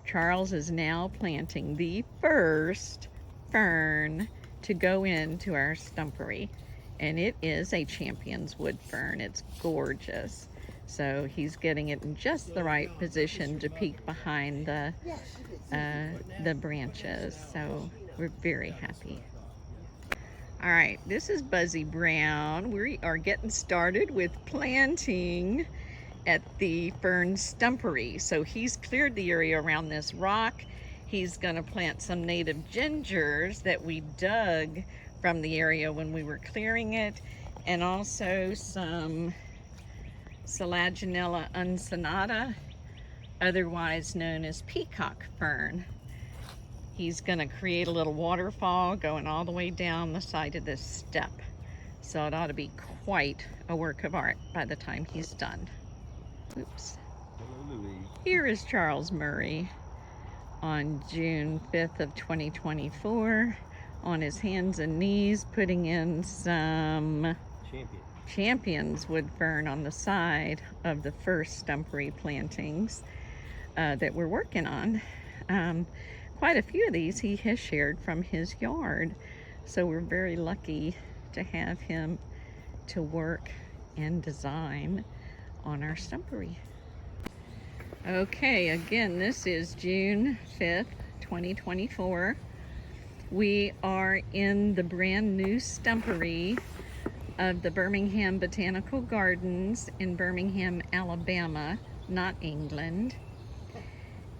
Charles is now planting the first fern to go into our stumpery, and it is a champion's wood fern. It's gorgeous. So he's getting it in just the right position to peek behind the branches. So we're very happy. All right, this is Buzzy Brown. We are getting started with planting at the fern stumpery. So he's cleared the area around this rock. He's gonna plant some native gingers that we dug from the area when we were clearing it, and also some Selaginella uncinata, otherwise known as peacock fern. He's gonna create a little waterfall going all the way down the side of this step. So it ought to be quite a work of art by the time he's done. Oops. Here is Charles Murray on June 5th of 2024 on his hands and knees putting in some Champion's wood fern on the side of the first stumpery plantings that we're working on. Quite a few of these he has shared from his yard, so we're very lucky to have him to work and design on our stumpery. Okay, again, this is June 5th, 2024. We are in the brand new stumpery of the Birmingham Botanical Gardens in Birmingham, Alabama, not England.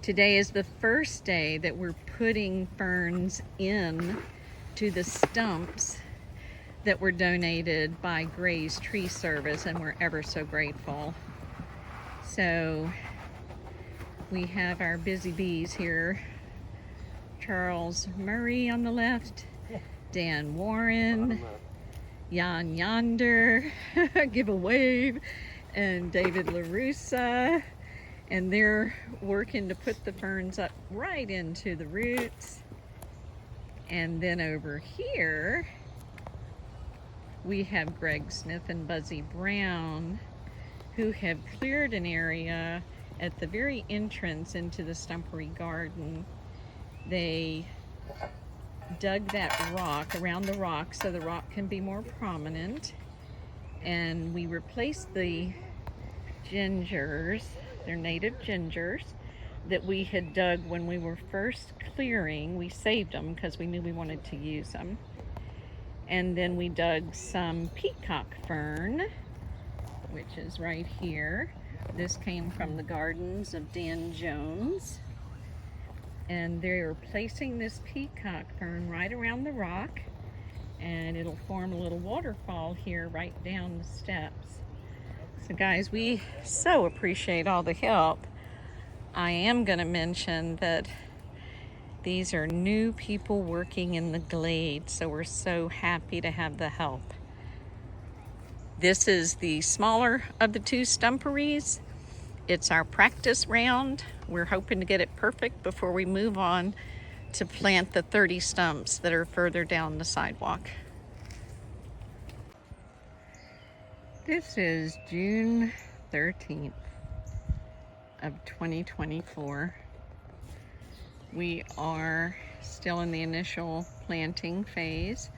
Today is the first day that we're putting ferns in to the stumps that were donated by Gray's Tree Service, and we're ever so grateful. So we have our busy bees here. Charles Murray on the left, Dan Warren, Jan Yonder, give a wave, and David LaRussa, and they're working to put the ferns up right into the roots. And then over here, we have Greg Smith and Buzzy Brown, who have cleared an area at the very entrance into the stumpery garden. They dug that rock around the rock so the rock can be more prominent, and we replaced the gingers, they're native gingers, that we had dug when we were first clearing. We saved them because we knew we wanted to use them. And then we dug some peacock fern, which is right here. This came from the gardens of Dan Jones. And they're placing this peacock fern right around the rock, and it'll form a little waterfall here right down the steps. So guys, we so appreciate all the help. I am going to mention that these are new people working in the glade, so we're so happy to have the help. This is the smaller of the two stumperies. It's our practice round. We're hoping to get it perfect before we move on to plant the 30 stumps that are further down the sidewalk. This is June 13th of 2024. We are still in the initial planting phase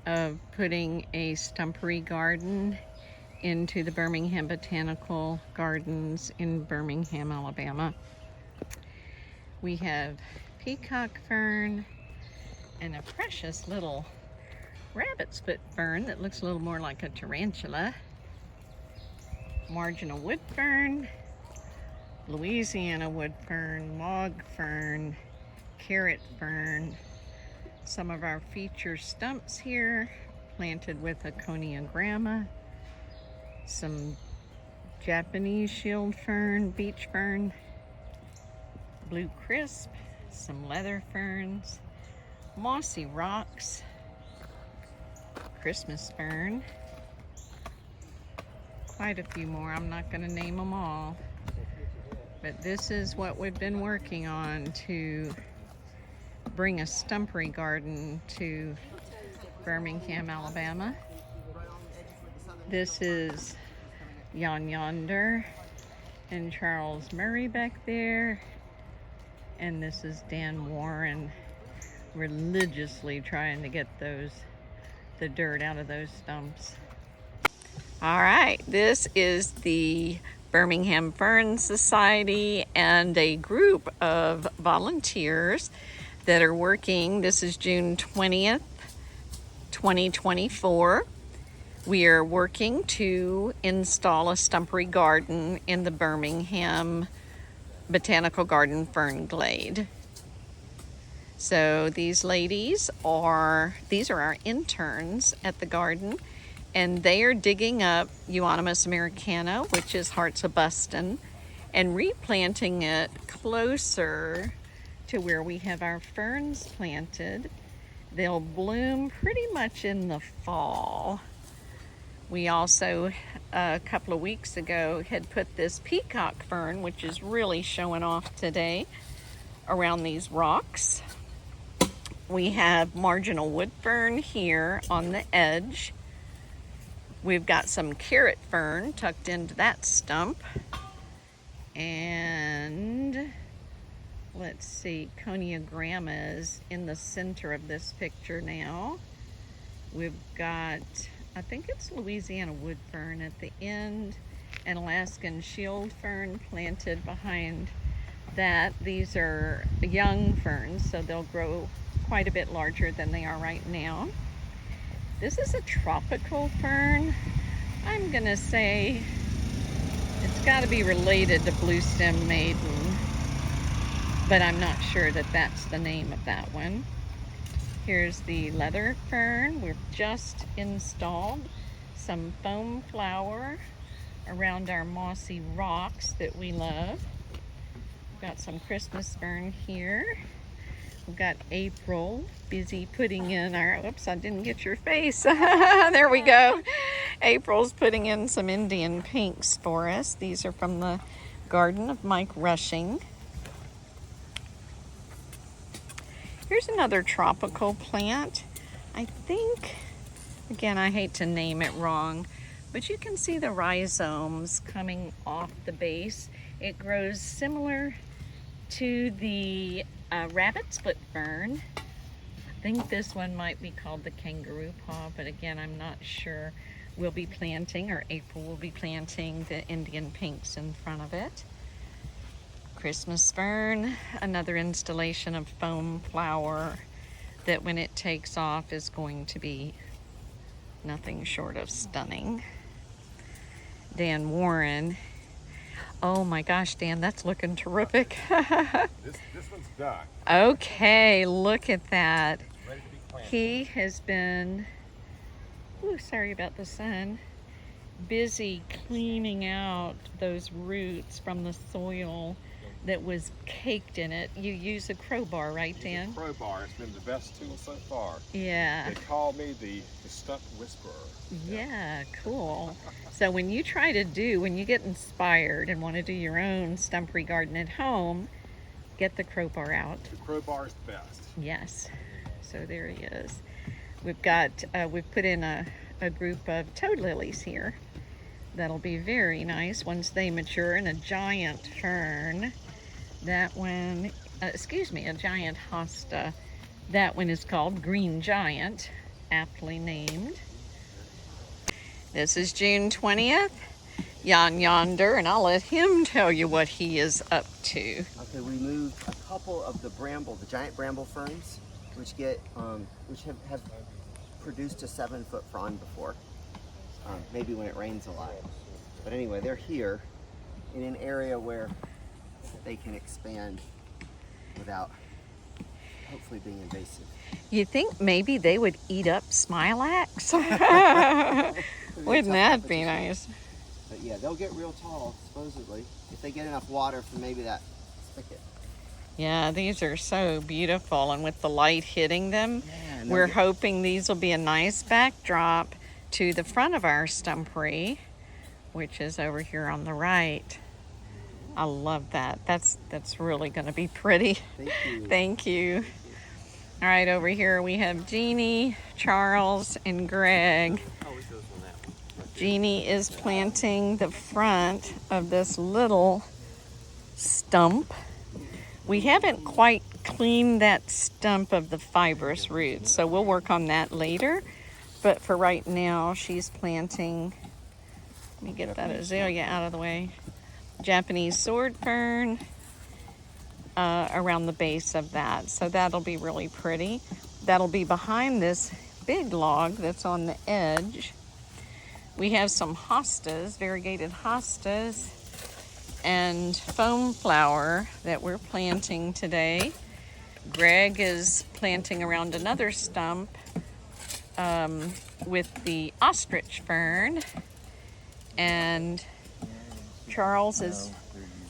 of putting a stumpery garden into the Birmingham Botanical Gardens in Birmingham, Alabama. We have peacock fern and a precious little rabbit's foot fern that looks a little more like a tarantula. Marginal wood fern, Louisiana wood fern, log fern, carrot fern. Some of our feature stumps here planted with Aconiogramma, some Japanese shield fern, beach fern, blue crisp, some leather ferns, mossy rocks, Christmas fern, quite a few more. I'm not going to name them all, but this is what we've been working on to bring a stumpery garden to Birmingham, Alabama. This is Jan Yonder and Charles Murray back there. And this is Dan Warren religiously trying to get the dirt out of those stumps. All right, this is the Birmingham Fern Society and a group of volunteers that are working. This is June 20th, 2024. We are working to install a stumpery garden in the Birmingham Botanical Garden Fern Glade. So these ladies these are our interns at the garden, and they are digging up Euonymus americana, which is Hearts of Buston, and replanting it closer to where we have our ferns planted. They'll bloom pretty much in the fall. We also, a couple of weeks ago, had put this peacock fern, which is really showing off today, around these rocks. We have marginal wood fern here on the edge. We've got some carrot fern tucked into that stump. And let's see, Coniogramma is in the center of this picture now. We've got, I think it's Louisiana wood fern at the end, and Alaskan shield fern planted behind that. These are young ferns, so they'll grow quite a bit larger than they are right now. This is a tropical fern. I'm gonna say it's got to be related to blue stem maiden, but I'm not sure that that's the name of that one. Here's the leather fern. We've just installed some foam flower around our mossy rocks that we love. We've got some Christmas fern here. We've got April busy putting in our, oops, I didn't get your face. There we go. April's putting in some Indian pinks for us. These are from the garden of Mike Rushing. Here's another tropical plant. I think, again, I hate to name it wrong, but you can see the rhizomes coming off the base. It grows similar to the rabbit split fern. I think this one might be called the kangaroo paw, but again, I'm not sure. We'll be planting, or April will be planting, the Indian pinks in front of it. Christmas fern, another installation of foam flower that when it takes off is going to be nothing short of stunning. Dan Warren. Oh my gosh, Dan, that's looking terrific. This one's done. Okay, look at that. Ready to be planted. He has been, ooh, sorry about the sun, busy cleaning out those roots from the soil that was caked in it. You use a crowbar, right, Dan? A crowbar. It's been the best tool so far. Yeah. They call me the stump whisperer. Yeah, cool. So when you get inspired and want to do your own stumpery garden at home, get the crowbar out. The crowbar is the best. Yes. So there he is. We've put in a group of toad lilies here. That'll be very nice once they mature, and a giant fern. That one, a giant hosta. That one is called Green Giant, aptly named. This is June 20th. Jan yonder, and I'll let him tell you what he is up to. Okay, we moved a couple of the giant bramble ferns, which have produced a 7-foot frond before. Maybe when it rains a lot. But anyway, they're here in an area where they can expand without hopefully being invasive. You think maybe they would eat up smilax? Wouldn't that be nice? But yeah, they'll get real tall, supposedly, if they get enough water from maybe that spigot. Yeah, these are so beautiful, and with the light hitting them, we're hoping these will be a nice backdrop to the front of our stumpery, which is over here on the right. I love that. That's really going to be pretty. Thank you. Thank you. All right, over here we have Jeannie, Charles, and Greg. Jeannie is planting the front of this little stump. We haven't quite cleaned that stump of the fibrous roots, so we'll work on that later. But for right now, she's planting, let me get that azalea out of the way, Japanese sword fern around the base of that. So that'll be really pretty. That'll be behind this big log that's on the edge. We have some hostas, variegated hostas, and foam flower that we're planting today. Greg is planting around another stump with the ostrich fern, and Charles is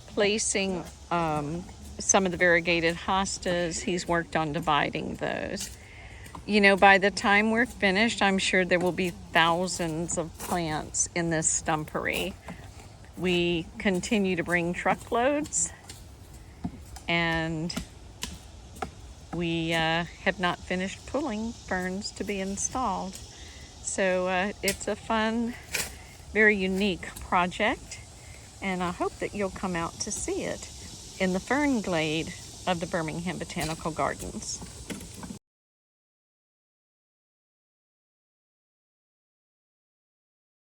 placing some of the variegated hostas. He's worked on dividing those. You know, by the time we're finished, I'm sure there will be thousands of plants in this stumpery. We continue to bring truckloads, and we have not finished pulling ferns to be installed. So it's a fun, very unique project, and I hope that you'll come out to see it in the fern glade of the Birmingham Botanical Gardens.